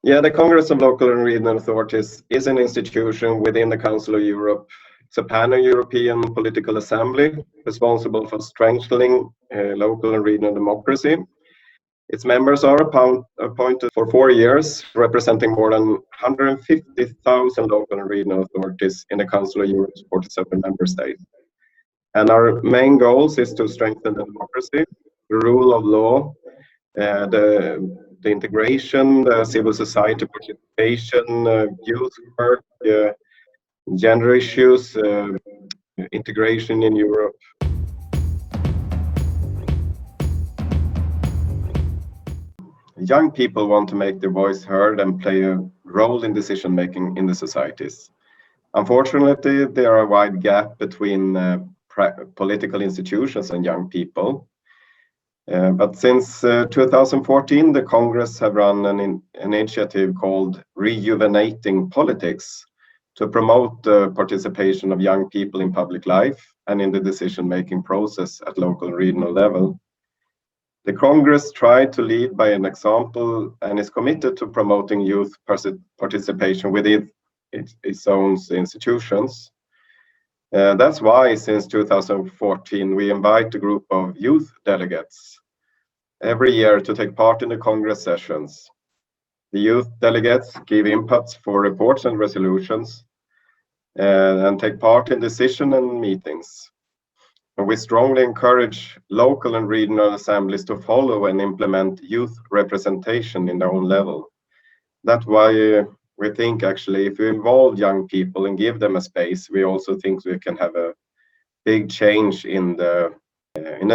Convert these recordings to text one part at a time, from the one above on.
Yeah, the Congress of Local and Regional Authorities is an institution within the Council of Europe. It's a pan-European political assembly responsible for strengthening local and regional democracy. Its members are appointed for 4 years, representing more than 150,000 local and regional authorities in the Council of Europe's 47 member states. And our main goals is to strengthen the democracy, the rule of law, the integration, the civil society participation, youth work, gender issues, integration in Europe. Young people want to make their voice heard and play a role in decision making in the societies. Unfortunately, there are a wide gap between political institutions and young people. But since 2014, the Congress have run an initiative called Rejuvenating Politics to promote the participation of young people in public life and in the decision-making process at local and regional level. The Congress tried to lead by an example and is committed to promoting youth participation within its own institutions. That's why since 2014 we invite a group of youth delegates every year to take part in the Congress sessions. The youth delegates give inputs for reports and resolutions and take part in decision and meetings. And we strongly encourage local and regional assemblies to follow and implement youth representation in their own level. That's why we think actually if we involve young people and give them a space, we also think we can have a big change in the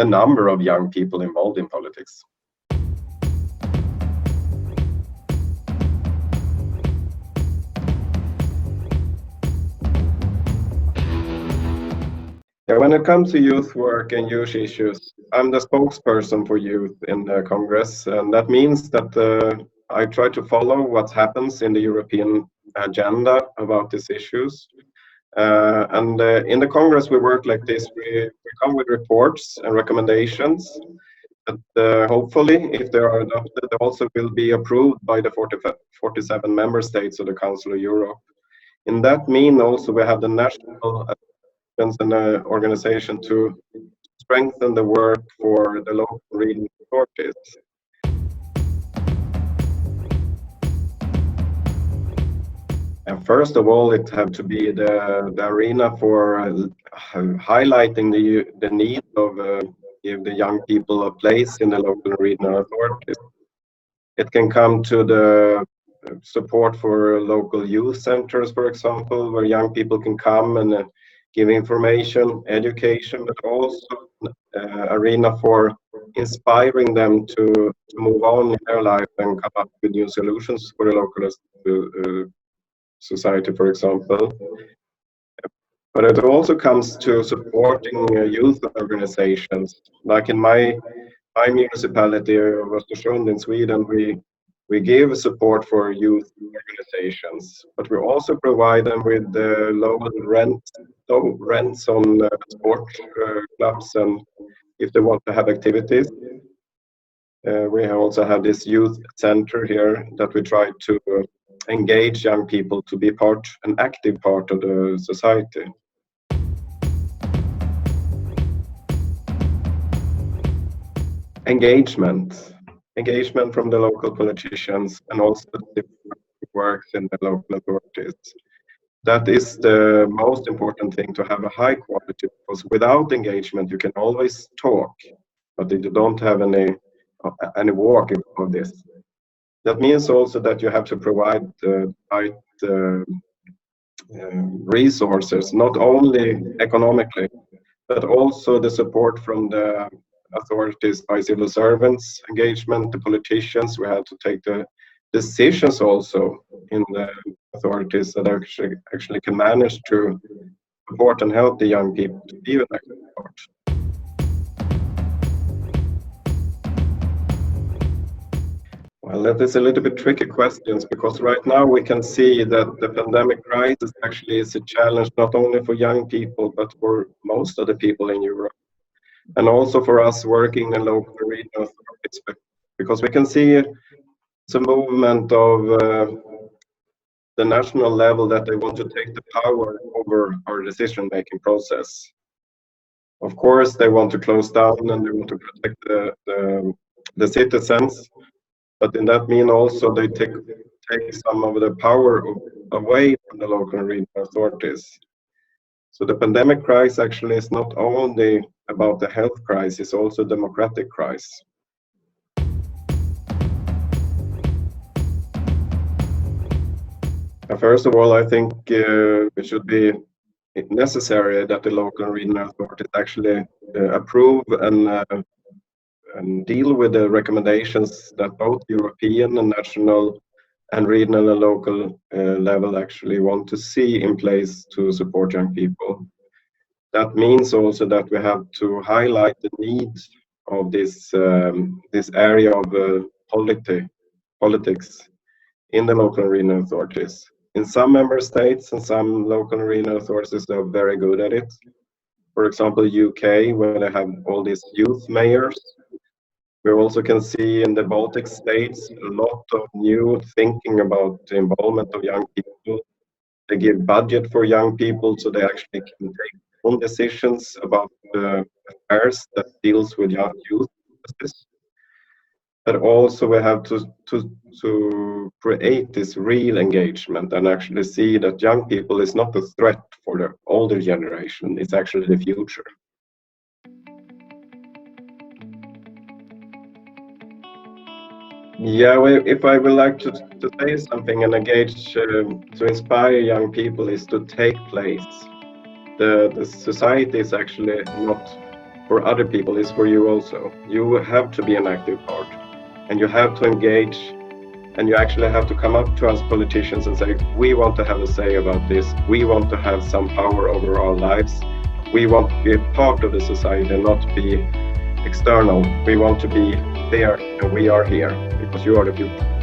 number of young people involved in politics. When it comes to youth work and youth issues, I'm the spokesperson for youth in the Congress, and that means that I try to follow what happens in the European agenda about these issues. In the Congress, we work like this. We come with reports and recommendations that hopefully, if they are adopted, also will be approved by the 47 member states of the Council of Europe. In that mean also we have the national and an organization to strengthen the work for the local regional authorities. And first of all, it have to be the arena for highlighting the need of give the young people a place in the local and regional authorities. It can come to the support for local youth centers, for example, where young people can come and give information, education, but also arena for inspiring them to move on in their life and come up with new solutions for the local society, for example. But it also comes to supporting youth organizations. Like in my municipality of Östersund in Sweden, we give support for youth organizations, but we also provide them with low rents on sport clubs, and if they want to have activities. We also have this youth center here that we try to engage young people to be an active part of the society. Engagement from the local politicians and also the works in the local authorities. That is the most important thing, to have a high quality, because without engagement you can always talk, but if you don't have any work of this. That means also that you have to provide the right resources, not only economically, but also the support from the authorities by civil servants, engagement, the politicians. We have to take the decisions also in the authorities that actually can manage to support and help the young people to be an active part. Well, that is a little bit tricky questions, because right now we can see that the pandemic crisis actually is a challenge not only for young people, but for most of the people in Europe. And also for us working in local and regional authorities, because we can see It's a movement of the national level that they want to take the power over our decision-making process. Of course, they want to close down and they want to protect the citizens, but in that mean also they take some of the power away from the local and regional authorities. So the pandemic crisis actually is not only about the health crisis, it's also a democratic crisis. First of all, I think it should be necessary that the local and regional authorities actually approve and deal with the recommendations that both European and national and regional and local level actually want to see in place to support young people. That means also that we have to highlight the needs of this area of politics in the local and regional authorities. In some member states and some local and regional authorities are very good at it. For example, UK, where they have all these youth mayors. We also can see in the Baltic states a lot of new thinking about the involvement of young people. They give budget for young people so they actually can take own decisions about affairs that deals with young youth. But also we have to create this real engagement and actually see that young people is not a threat for the older generation, it's actually the future. Yeah, if I would like to say something and engage to inspire young people is to take place. The society is actually not for other people, it's for you also. You have to be an active part and you have to engage and you actually have to come up to us politicians and say, we want to have a say about this. We want to have some power over our lives. We want to be a part of the society and not be external. We want to be there and we are here because you are the future.